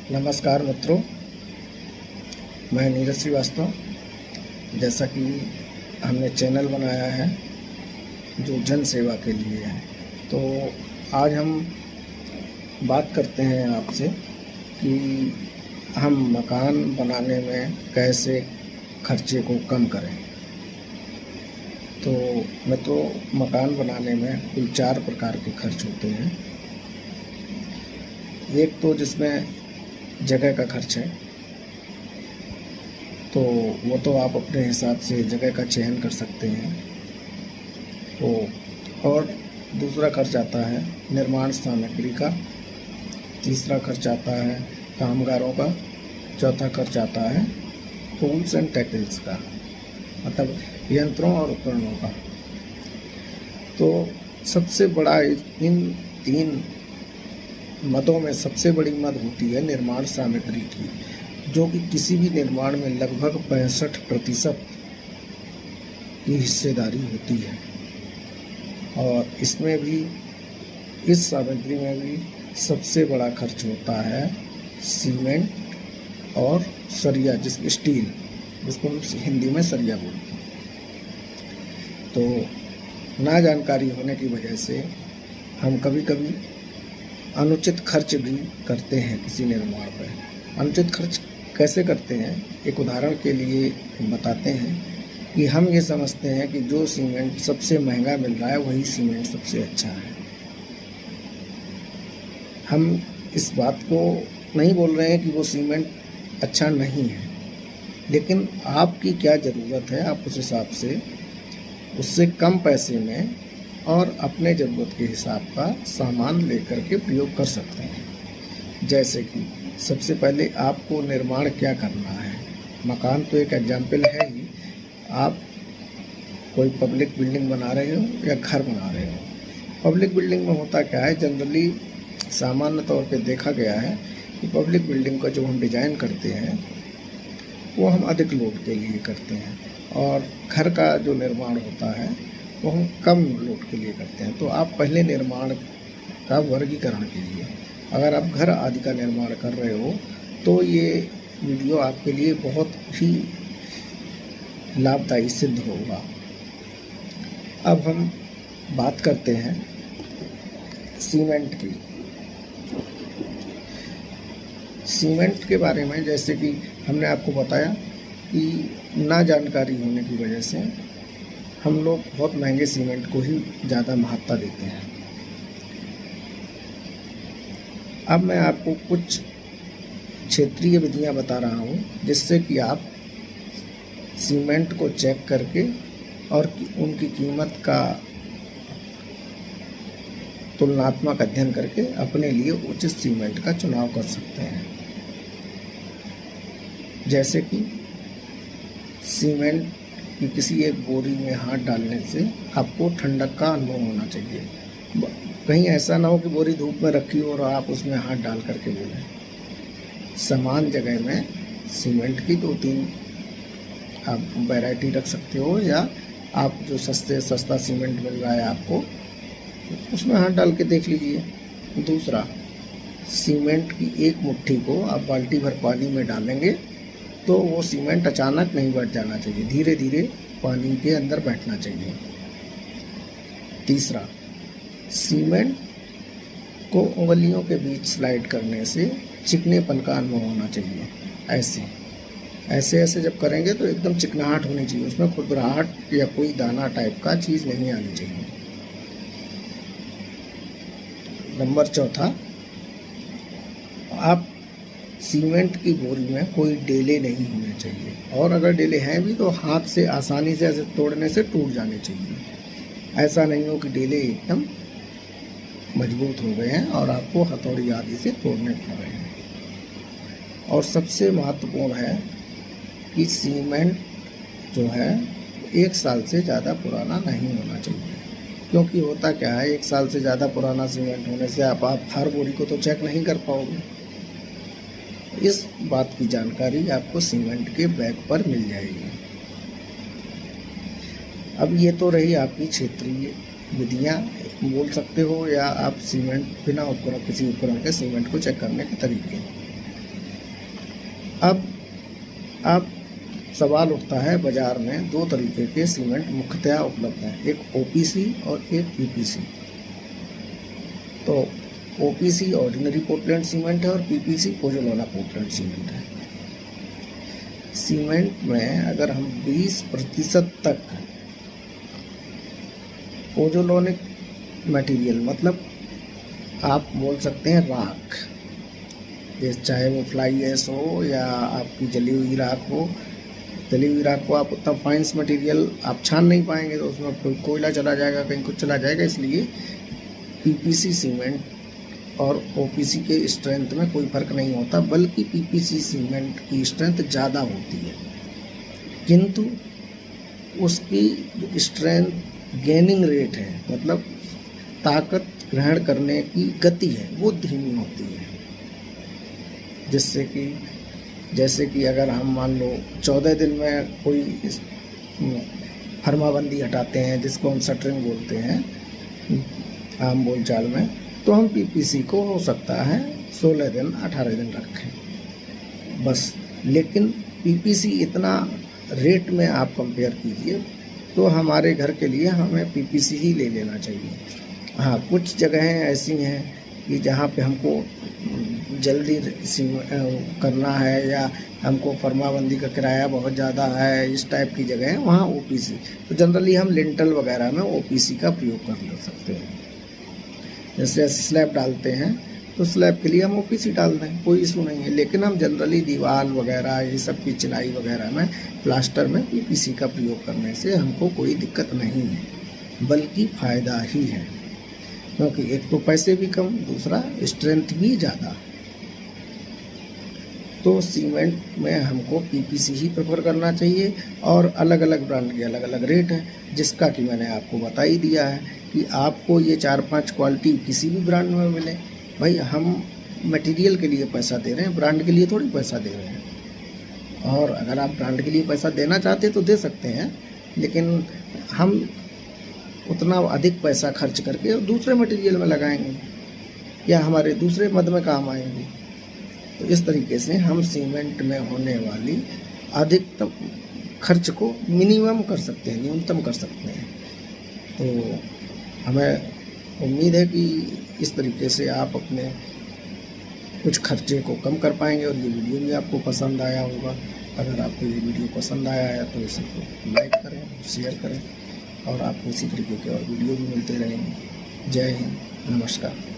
नमस्कार मित्रों, मैं नीरज श्रीवास्तव। जैसा कि हमने चैनल बनाया है जो जन सेवा के लिए है, तो आज हम बात करते हैं आपसे कि हम मकान बनाने में कैसे खर्चे को कम करें। तो मित्रों, मकान बनाने में कुल 4 प्रकार के खर्च होते हैं। एक तो जिसमें जगह का खर्च है, तो वो तो आप अपने हिसाब से जगह का चयन कर सकते हैं। तो और दूसरा खर्च आता है निर्माण सामग्री का, तीसरा खर्च आता है कामगारों का, चौथा खर्च आता है टूल्स एंड टैकल्स का, मतलब यंत्रों और उपकरणों का। तो सबसे बड़ा इन 3 मदों में सबसे बड़ी मद होती है निर्माण सामग्री की, जो कि किसी भी निर्माण में लगभग 65% की हिस्सेदारी होती है। और इसमें भी, इस सामग्री में भी सबसे बड़ा खर्च होता है सीमेंट और सरिया, स्टील, जिसको हम हिंदी में सरिया बोलते हैं। तो ना जानकारी होने की वजह से हम कभी कभी अनुचित खर्च भी करते हैं किसी निर्माण पर। अनुचित खर्च कैसे करते हैं, एक उदाहरण के लिए बताते हैं कि हम ये समझते हैं कि जो सीमेंट सबसे महंगा मिल रहा है वही सीमेंट सबसे अच्छा है। हम इस बात को नहीं बोल रहे हैं कि वो सीमेंट अच्छा नहीं है, लेकिन आपकी क्या ज़रूरत है, आप उस हिसाब से उससे कम पैसे में और अपने ज़रूरत के हिसाब का सामान लेकर के प्रयोग कर सकते हैं। जैसे कि सबसे पहले आपको निर्माण क्या करना है। मकान तो एक एग्जाम्पल है ही। आप कोई पब्लिक बिल्डिंग बना रहे हो या घर बना रहे हो। पब्लिक बिल्डिंग में होता क्या है, जनरली सामान्य तौर पे देखा गया है कि पब्लिक बिल्डिंग का जो हम डिज़ाइन करते हैं वो हम अधिक लोड के लिए करते हैं, और घर का जो निर्माण होता है वो हम कम लोड के लिए करते हैं। तो आप पहले निर्माण का वर्गीकरण कीजिए। अगर आप घर आदि का निर्माण कर रहे हो तो ये वीडियो आपके लिए बहुत ही लाभदायी सिद्ध होगा। अब हम बात करते हैं सीमेंट की। सीमेंट के बारे में, जैसे कि हमने आपको बताया कि ना जानकारी होने की वजह से हम लोग बहुत महंगे सीमेंट को ही ज़्यादा महत्ता देते हैं। अब मैं आपको कुछ क्षेत्रीय विधियां बता रहा हूं, जिससे कि आप सीमेंट को चेक करके और उनकी कीमत का तुलनात्मक अध्ययन करके अपने लिए उचित सीमेंट का चुनाव कर सकते हैं। जैसे कि सीमेंट कि किसी एक बोरी में हाथ डालने से आपको ठंडक का अनुभव होना चाहिए। कहीं ऐसा ना हो कि बोरी धूप में रखी हो और आप उसमें हाथ डाल करके बोलें। समान जगह में सीमेंट की 2-3 आप वैरायटी रख सकते हो, या आप जो सस्ता सीमेंट मिल रहा है आपको, उसमें हाथ डाल के देख लीजिए। दूसरा, सीमेंट की एक मुट्ठी को आप बाल्टी भर पानी में डालेंगे तो वो सीमेंट अचानक नहीं बैठ जाना चाहिए, धीरे धीरे पानी के अंदर बैठना चाहिए। तीसरा, सीमेंट को उंगलियों के बीच स्लाइड करने से चिकनेपन का अनुभव होना चाहिए। ऐसे जब करेंगे तो एकदम चिकनाहट होनी चाहिए, उसमें खुरदराहट या कोई दाना टाइप का चीज़ नहीं आनी चाहिए। नंबर चौथा, आप सीमेंट की बोरी में कोई डेले नहीं होने चाहिए, और अगर डेले हैं भी तो हाथ से आसानी से ऐसे तोड़ने से टूट जाने चाहिए। ऐसा नहीं हो कि डेले एकदम मजबूत हो गए हैं और आपको हथौड़ी आदि से तोड़ने पड़ रहे हैं। और सबसे महत्वपूर्ण है कि सीमेंट जो है 1 साल से ज़्यादा पुराना नहीं होना चाहिए, क्योंकि होता क्या है, 1 साल से ज़्यादा पुराना सीमेंट होने से आप हर बोरी को तो चेक नहीं कर पाओगे। इस बात की जानकारी आपको सीमेंट के बैग पर मिल जाएगी। अब ये तो रही आपकी क्षेत्रीय विधियां बोल सकते हो, या आप सीमेंट बिना उपकरण, किसी उपकरण के सीमेंट को चेक करने के तरीके। अब सवाल उठता है, बाज़ार में दो तरीके के सीमेंट मुख्यतः उपलब्ध हैं, एक ओपीसी और एक पीपीसी। तो ओपीसी ऑर्डिनरी पोर्टलैंड सीमेंट है और पीपीसी पोज़ोलाना पोर्टलैंड सीमेंट है। सीमेंट में अगर हम 20% तक पोज़ोलानिक मटेरियल, मतलब आप बोल सकते हैं राख, चाहे वो फ्लाई ऐश हो या आपकी जली हुई राख हो, जली हुई राख को आप उतना फाइन्स मटेरियल आप छान नहीं पाएंगे, तो उसमें कोई कोयला चला जाएगा, कहीं कुछ चला जाएगा। इसलिए पीपीसी सीमेंट और ओपीसी के स्ट्रेंथ में कोई फ़र्क नहीं होता, बल्कि पीपीसी सीमेंट की स्ट्रेंथ ज़्यादा होती है, किंतु उसकी स्ट्रेंथ गेनिंग रेट है, मतलब ताकत ग्रहण करने की गति है, वो धीमी होती है। जैसे कि अगर हम मान लो 14 दिन में कोई फर्माबंदी हटाते हैं, जिसको हम शटरिंग बोलते हैं आम बोलचाल में, तो हम पीपीसी को हो सकता है 16 दिन 18 दिन रखें बस। लेकिन पीपीसी इतना रेट में आप कंपेयर कीजिए तो हमारे घर के लिए हमें पीपीसी ही ले लेना चाहिए। हाँ, कुछ जगहें ऐसी हैं कि जहाँ पे हमको जल्दी करना है या हमको फर्माबंदी का किराया बहुत ज़्यादा है, इस टाइप की जगह है, वहाँ ओपीसी। तो जनरली हम लिंटल वगैरह में ओपीसी का प्रयोग कर ले सकते हैं। जैसे स्लैब डालते हैं तो स्लैब के लिए हम ओपीसी डाल दें, कोई इशू नहीं है। लेकिन हम जनरली दीवार वगैरह ये सब की चिनाई वगैरह में, प्लास्टर में पीपीसी का प्रयोग करने से हमको कोई दिक्कत नहीं है, बल्कि फ़ायदा ही है, क्योंकि एक तो पैसे भी कम, दूसरा स्ट्रेंथ भी ज़्यादा। तो सीमेंट में हमको पीपीसी ही प्रेफर करना चाहिए, और अलग अलग ब्रांड के अलग अलग रेट हैं, जिसका कि मैंने आपको बता ही दिया है कि आपको ये 4-5 क्वालिटी किसी भी ब्रांड में मिले। भाई हम मटेरियल के लिए पैसा दे रहे हैं, ब्रांड के लिए थोड़ी पैसा दे रहे हैं। और अगर आप ब्रांड के लिए पैसा देना चाहते हैं तो दे सकते हैं, लेकिन हम उतना अधिक पैसा खर्च करके दूसरे मटेरियल में लगाएंगे या हमारे दूसरे मद में काम आएंगे। तो इस तरीके से हम सीमेंट में होने वाली अधिकतम खर्च को मिनिमम कर सकते हैं, न्यूनतम कर सकते हैं। तो हमें उम्मीद है कि इस तरीके से आप अपने कुछ खर्चे को कम कर पाएंगे और ये वीडियो भी आपको पसंद आया होगा। अगर आपको ये वीडियो पसंद आया है तो इसे लाइक करें, शेयर करें, और आपको इसी तरीके के और वीडियो भी मिलते रहेंगे। जय हिंद, नमस्कार।